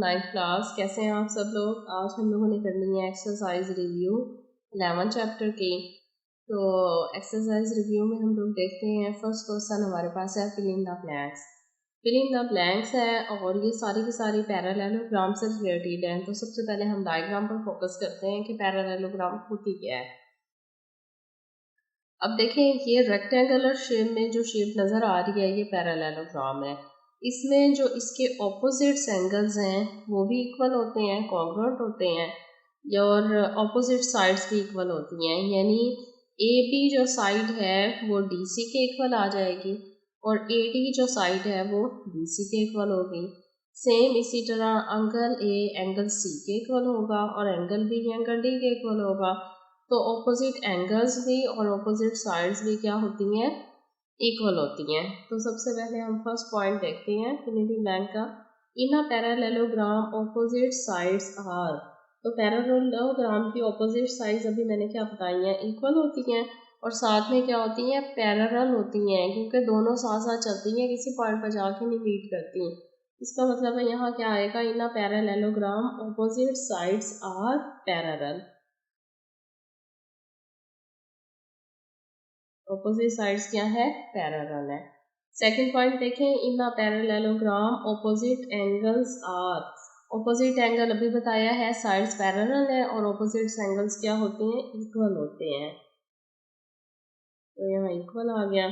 Ninth class. कैसे हैं आप सब लोग। आज हम लोगों ने करनी है एक्सरसाइज रिव्यू 11 चैप्टर की। तो एक्सरसाइज रिव्यू में हम लोग देखते हैं फर्स्ट क्वेश्चन हमारे पास है fill in the blanks. Fill in the blanks है और ये सारी की सारी पैरेललोग्राम से रिलेटेड है। तो सबसे पहले हम डायग्राम पर फोकस करते हैं कि पैरेललोग्राम होती क्या है। अब देखें ये रेक्टेंगुलर शेप में जो शेप नज़र आ रही है ये पैरेललोग्राम है। इसमें जो इसके ऑपोजिट्स एंगल्स हैं वो भी इक्वल होते हैं, कॉन्ग्रुएंट होते हैं, और ऑपोजिट साइड्स भी इक्वल होती हैं। यानी ए बी जो साइड है वो डी सी के इक्वल आ जाएगी और ए डी जो साइड है वो बी सी के इक्वल होगी। सेम इसी तरह एंगल ए एंगल सी के इक्वल होगा और एंगल बी एंगल डी के इक्वल होगा। तो ऑपोजिट एंगल्स भी और ऑपोजिट साइड्स भी क्या होती हैं, इक्वल होती हैं। तो सबसे पहले हम फर्स्ट पॉइंट देखते हैं फिनिटी ब्लैंक का। In a parallelogram opposite sides are. तो पैरेललोग्राम की ऑपोजिट साइड्स अभी मैंने क्या बताई हैं, इक्वल होती हैं और साथ में क्या होती हैं, पैरेलल होती हैं, क्योंकि दोनों साथ साथ चलती हैं, किसी पॉइंट पर जाके नहीं मीट करती। इसका मतलब है यहाँ क्या आएगा, in a parallelogram opposite sides are parallel. Opposite sides क्या है, पैरेलल है। सेकंड पॉइंट देखें, in a parallelogram opposite angles are. Opposite angle अभी बताया है, साइड्स पैरेलल है और ऑपोजिट एंगल्स क्या होते हैं, इक्वल होते हैं। तो यहाँ इक्वल आ गया।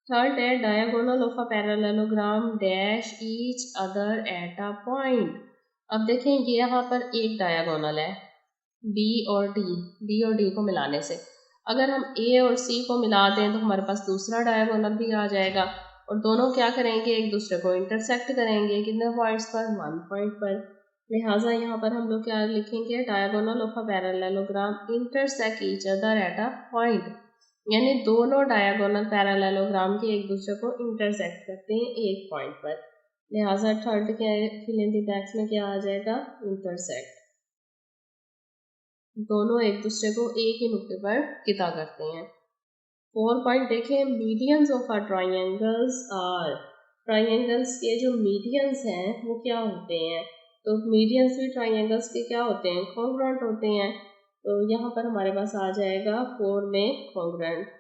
थर्ड है diagonal of a parallelogram dash each other at a point. अब देखें ये यहाँ पर एक डायगोनल है बी और डी को मिलाने से। अगर हम ए और सी को मिला दें तो हमारे पास दूसरा डायगोनल भी आ जाएगा और दोनों क्या करेंगे, एक दूसरे को इंटरसेक्ट करेंगे। कितने पॉइंट्स पर, 1 पॉइंट पर। लिहाजा यहाँ पर हम लोग क्या लिखेंगे, diagonal of a parallelogram intersect each other at a point. यानी दोनों डायगोनल पैरेललोग्राम के एक दूसरे को इंटरसेक्ट करते हैं एक पॉइंट पर। लिहाजा थर्ड क्या है, फिल इन द ब्लैंक्स में क्या आ जाएगा, इंटरसेक्ट। दोनों एक दूसरे को एक ही नुक्ते पर किता करते हैं। 4 पॉइंट देखें, medians of a triangles are. Triangles के जो मीडियंस हैं वो क्या होते हैं। तो मीडियंस भी ट्राइंगल्स के क्या होते हैं, कॉन्ग्रुएंट होते हैं। तो यहाँ पर हमारे पास आ जाएगा 4 में कॉन्ग्रुएंट।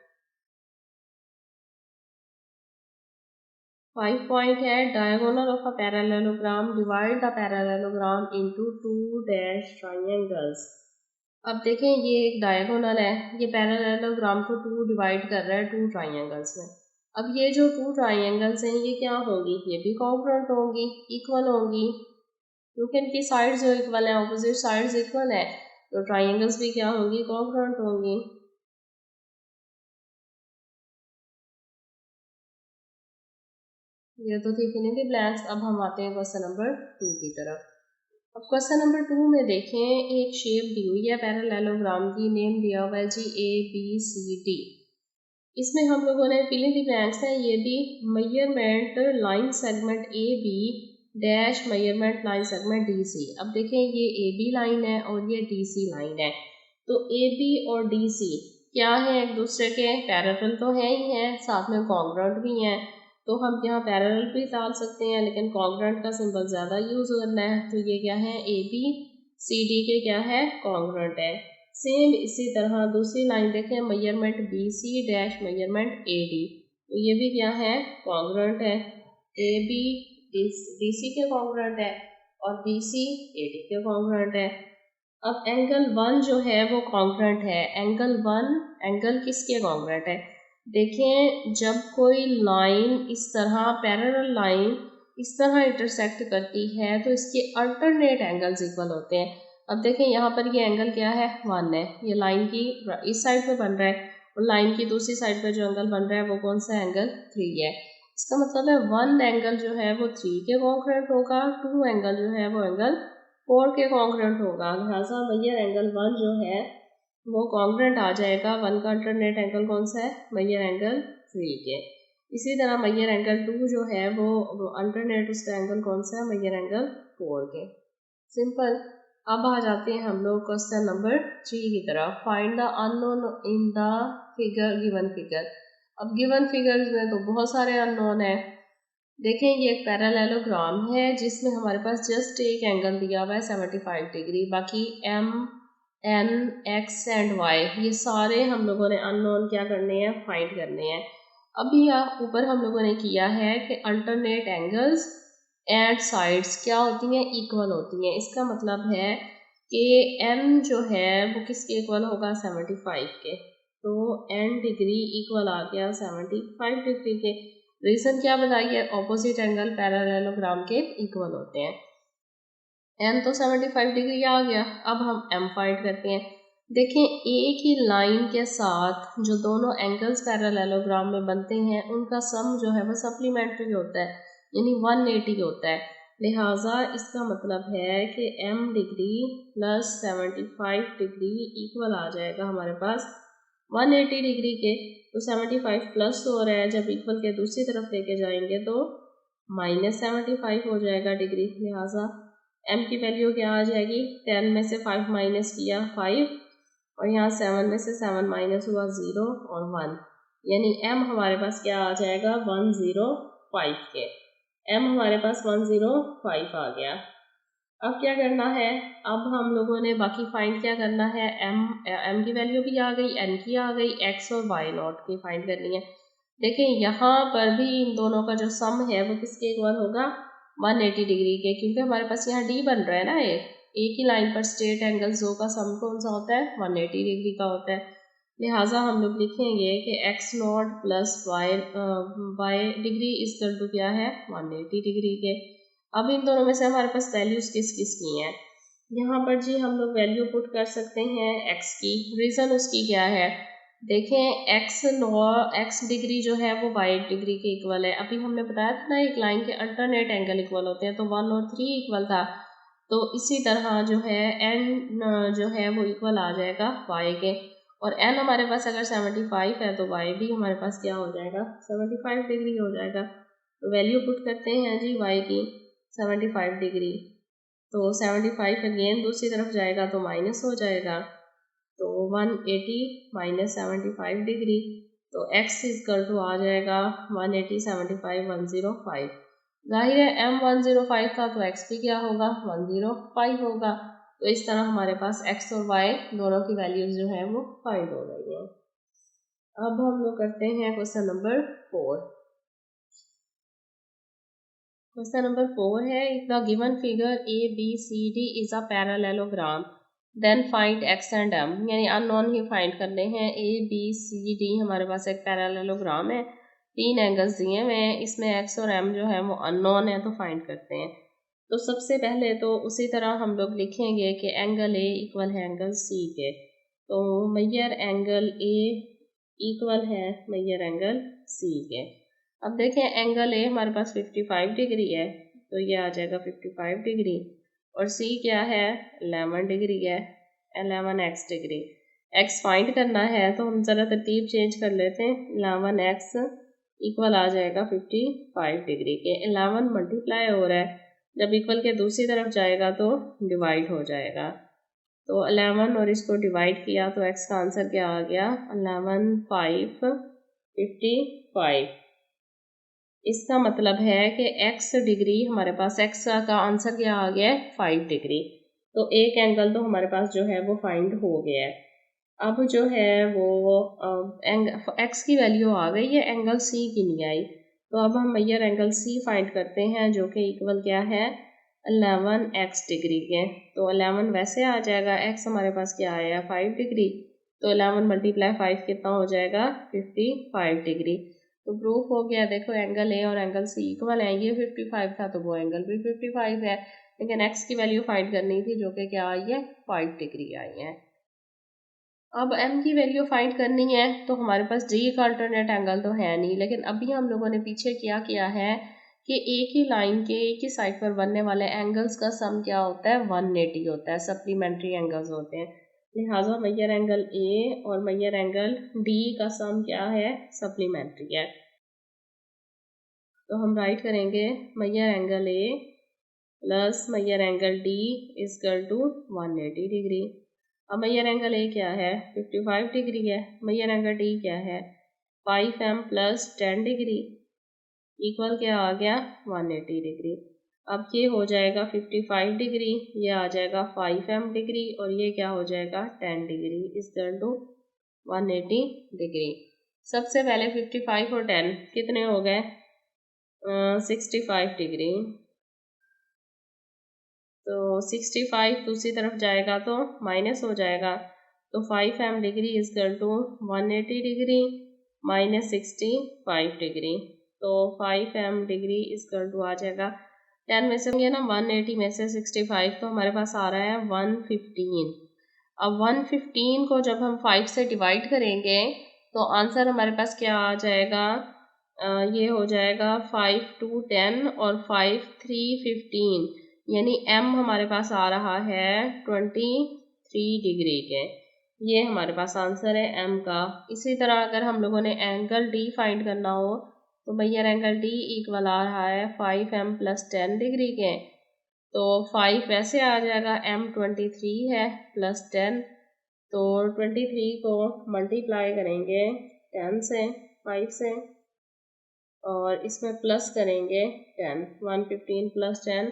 5 पॉइंट है, diagonal of a parallelogram divide the parallelogram into 2 dash triangles. अब देखें ये एक डायगोनल है, ये पैरेललोग्राम को 2 डिवाइड कर रहा है 2 ट्राइंगल्स में। अब ये जो 2 ट्राइंगल्स हैं ये क्या होंगी, ये भी कॉन्ग्रुएंट होंगी, इक्वल होंगी, क्योंकि इनकी साइड्स जो इक्वल है, ऑपोजिट साइड्स इक्वल है, तो ट्राइंगल्स भी क्या होंगी, कॉन्ग्रुएंट होंगी। ये तो थी फिल इन द ब्लैंक्स। अब हम आते हैं क्वेश्चन नंबर 2 की तरफ। अब क्वेश्चन नंबर 2 में देखें, एक शेप दी हुई है पैरेललोग्राम की, नेम दिया हुआ है जी ए बी सी डी। इसमें हम लोगों ने फिल इन द ब्लैंक्स है, ये भी measurement line segment A B dash measurement line segment D C. अब देखें ये ए बी लाइन है और ये डी सी लाइन है। तो ए बी और डी सी क्या है, एक दूसरे के पैरेलल तो है ही हैं, साथ में कॉन्ग्रुएंट भी हैं। तो हम यहाँ पैरेलल भी डाल सकते हैं, लेकिन कॉन्ग्रुएंट का सिंबल ज़्यादा यूज़ करना है। तो ये क्या है, ए बी सी डी के क्या है, कॉन्ग्रुएंट है। सेम इसी तरह दूसरी लाइन देखें, measurement B C dash measurement A D. तो ये भी क्या है, कॉन्ग्रुएंट है। ए बी डी सी के कॉन्ग्रुएंट है और बी सी ए डी के कॉन्ग्रुएंट है। अब एंगल 1 जो है वो कॉन्ग्रुएंट है। एंगल 1 एंगल किसके कॉन्ग्रुएंट है, देखें जब कोई लाइन इस तरह पैरेलल लाइन इस तरह इंटरसेक्ट करती है तो इसके अल्टरनेट एंगल्स इक्वल होते हैं। अब देखें यहाँ पर ये एंगल क्या है, 1 है, ये लाइन की इस साइड पे बन रहा है और लाइन की दूसरी साइड पे जो एंगल बन रहा है वो कौन सा एंगल, 3 है। इसका मतलब है 1 एंगल जो है वो 3 के कॉन्ग्रुएंट होगा, 2 एंगल जो है वो एंगल 4 के कॉन्ग्रुएंट होगा। लिहाजा मेजर एंगल 1 जो है वो कॉन्ग्रुएंट आ जाएगा। 1 का अल्टरनेट एंगल कौन सा है, मेजर एंगल 3 के। इसी तरह मेजर एंगल 2 जो है वो अल्टरनेट उसका एंगल कौन सा है, मेजर एंगल 4 के। सिंपल। अब आ जाते हैं हम लोग क्वेश्चन नंबर 3 की तरफ। Find the unknown in the figure given figure. अब गिवन फिगर्स में तो बहुत सारे अननोन है, देखें ये एक पैरेललोग्राम है जिसमें हमारे पास जस्ट एक एंगल दिया हुआ है 75 डिग्री, बाकी M N X and Y ये सारे हम लोगों ने अननोन क्या करने हैं, फाइंड करने हैं। अभी ऊपर हम लोगों ने किया है कि अल्टरनेट एंगल्स एंड साइड्स क्या होती हैं, इक्वल होती हैं। इसका मतलब है कि एन जो है वो किसके इक्वल होगा, 75 के। तो एन डिग्री इक्वल आ गया 75 डिग्री के। रीजन क्या बताइए, ऑपोजिट एंगल पैरेललोग्राम के इक्वल होते हैं। एन तो 75 डिग्री आ गया, अब हम एम फाइंड करते हैं। देखें एक ही लाइन के साथ जो दोनों एंगल्स पैरेललोग्राम में बनते हैं उनका सम जो है वो सप्लीमेंट्री होता है, यानी 180 होता है। लिहाजा इसका मतलब है कि m degree plus 75 degree equal आ जाएगा हमारे पास 180 डिग्री के। तो 75 प्लस हो रहा है, जब इक्वल के दूसरी तरफ लेके जाएंगे तो -75 हो जाएगा डिग्री। लिहाजा m की वैल्यू क्या आ जाएगी, 10 में से 5 माइनस किया 5, और यहाँ 7 में से 7 माइनस हुआ 0 और 1, यानी m हमारे पास क्या आ जाएगा 105 के। m हमारे पास 105 आ गया। अब क्या करना है, अब हम लोगों ने बाकी फाइंड क्या करना है, m की वैल्यू भी आ गई, n की आ गई, x और y नॉट की फाइंड करनी है। देखें यहाँ पर भी इन दोनों का जो सम है वो किसके इक्वल होगा, 180 डिग्री के, क्योंकि हमारे पास यहाँ d बन रहा है ना, एक ही लाइन पर स्ट्रेट एंगल्स दो का सम कौन सा होता है, 180 डिग्री का होता है। लिहाजा हम लोग लिखेंगे कि x not plus y degree equal to क्या है, 180 डिग्री के। अब इन दोनों में से हमारे पास वैल्यूज किस किस की हैं, यहाँ पर जी हम लोग वैल्यू पुट कर सकते हैं x की। रीज़न उसकी क्या है, देखें x डिग्री जो है वो y डिग्री के इक्वल है। अभी हमने बताया था ना एक लाइन के अल्टरनेट एंगल इक्वल होते हैं, तो 1 और 3 इक्वल था। तो इसी तरह जो है n जो है वो इक्वल आ जाएगा y के, और n हमारे पास अगर 75 है तो y भी हमारे पास क्या हो जाएगा, 75 डिग्री हो जाएगा। तो वैल्यू पुट करते हैं जी y की 75 डिग्री, तो 75 अगेन दूसरी तरफ जाएगा तो माइनस हो जाएगा, तो 180 माइनस 75 डिग्री, तो x इक्वल टू आ जाएगा 180 75 105। जाहिर है m 105 था तो x भी क्या होगा, 105 होगा। तो इस तरह हमारे पास x और y दोनों की वैल्यूज जो है वो फाइंड हो गई हैं। अब हम लोग करते हैं क्वेश्चन नंबर 4। क्वेश्चन नंबर 4 है, if the given figure ABCD is a parallelogram then find x and m, यानी अननोन ही फाइंड करने हैं। ABCD हमारे पास एक पैरेललोग्राम है, 3 एंगल्स दिए हुए हैं, इसमें x और m जो है वो अननोन है, तो फाइंड करते हैं। तो सबसे पहले तो उसी तरह हम लोग लिखेंगे कि एंगल A इक्वल है एंगल C के, तो मेजर एंगल A इक्वल है मेजर एंगल C के। अब देखें एंगल ए हमारे पास 55 डिग्री है, तो ये आ जाएगा 55 डिग्री, और सी क्या है 11 डिग्री है, 11x डिग्री। x फाइंड करना है तो हम ज़रा तरतीब चेंज कर लेते हैं, 11x इक्वल आ जाएगा 55 डिग्री के। 11 मल्टीप्लाई हो रहा है, जब इक्वल के दूसरी तरफ जाएगा तो डिवाइड हो जाएगा, तो 11 और इसको डिवाइड किया तो x का आंसर क्या आ गया, 11 5 55। इसका मतलब है कि x डिग्री हमारे पास x का आंसर क्या आ गया है 5 डिग्री। तो एक एंगल तो हमारे पास जो है वो फाइंड हो गया है। अब जो है वो x की वैल्यू आ गई है, एंगल C की नहीं आई, तो अब हम मेजर एंगल C फाइंड करते हैं जो कि इक्वल क्या है 11x डिग्री के। तो 11 वैसे आ जाएगा, x हमारे पास क्या आया 5 डिग्री, तो 11 मल्टीप्लाई 5 कितना हो जाएगा 55 डिग्री। तो प्रूफ हो गया, देखो एंगल ए और एंगल सी इक्वल है, ये 55 था तो वो एंगल भी 55 है, लेकिन एक्स की वैल्यू फाइंड करनी थी जो कि क्या आई है 5 डिग्री आई है। अब एम की वैल्यू फाइंड करनी है, तो हमारे पास डी का अल्टरनेट एंगल तो है नहीं, लेकिन अभी हम लोगों ने पीछे क्या किया है कि एक ही लाइन के एक ही साइड पर बनने वाले एंगल्स का सम क्या होता है 180 होता है, सप्लीमेंट्री एंगल्स होते हैं। लिहाजा मेजर एंगल ए और मेजर एंगल डी का सम क्या है, सप्लीमेंट्री है। तो हम राइट करेंगे measure angle A plus measure angle D equal to 180 degree. अब मेजर एंगल ए क्या है 55 डिग्री है, मेजर एंगल डी क्या है 5m प्लस 10 डिग्री। इक्वल क्या आ गया 180 डिग्री। अब ये हो जाएगा 55 डिग्री, ये आ जाएगा 5m डिग्री और ये क्या हो जाएगा 10 degree is equal to 180 degree. सबसे पहले 55 और 10 कितने हो गए 65 डिग्री। तो 65 दूसरी तरफ जाएगा तो माइनस हो जाएगा, तो 5m degree is equal to 180 degree minus 65 degree. तो 5m degree is equal to आ जाएगा 10 में से होंगे ना 180 में से 65, तो हमारे पास आ रहा है 115। अब 115 को जब हम 5 से डिवाइड करेंगे तो आंसर हमारे पास क्या आ जाएगा, ये हो जाएगा 5 2 10 और 5 3 15, यानी m हमारे पास आ रहा है 23 डिग्री के। ये हमारे पास आंसर है m का। इसी तरह अगर हम लोगों ने एंगल d फाइंड करना हो तो भैया एंगल d इक्वल आ रहा है 5m प्लस 10 डिग्री के। तो 5 वैसे आ जाएगा, m 23 है प्लस 10, तो 23 को मल्टीप्लाई करेंगे 10 से 5 से और इसमें प्लस करेंगे 10, 115 प्लस 10,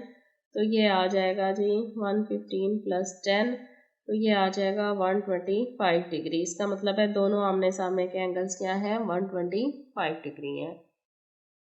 तो ये आ जाएगा जी 115 प्लस 10, तो ये आ जाएगा 125 डिग्री। इसका मतलब है दोनों आमने सामने के एंगल्स क्या है 125 डिग्री है।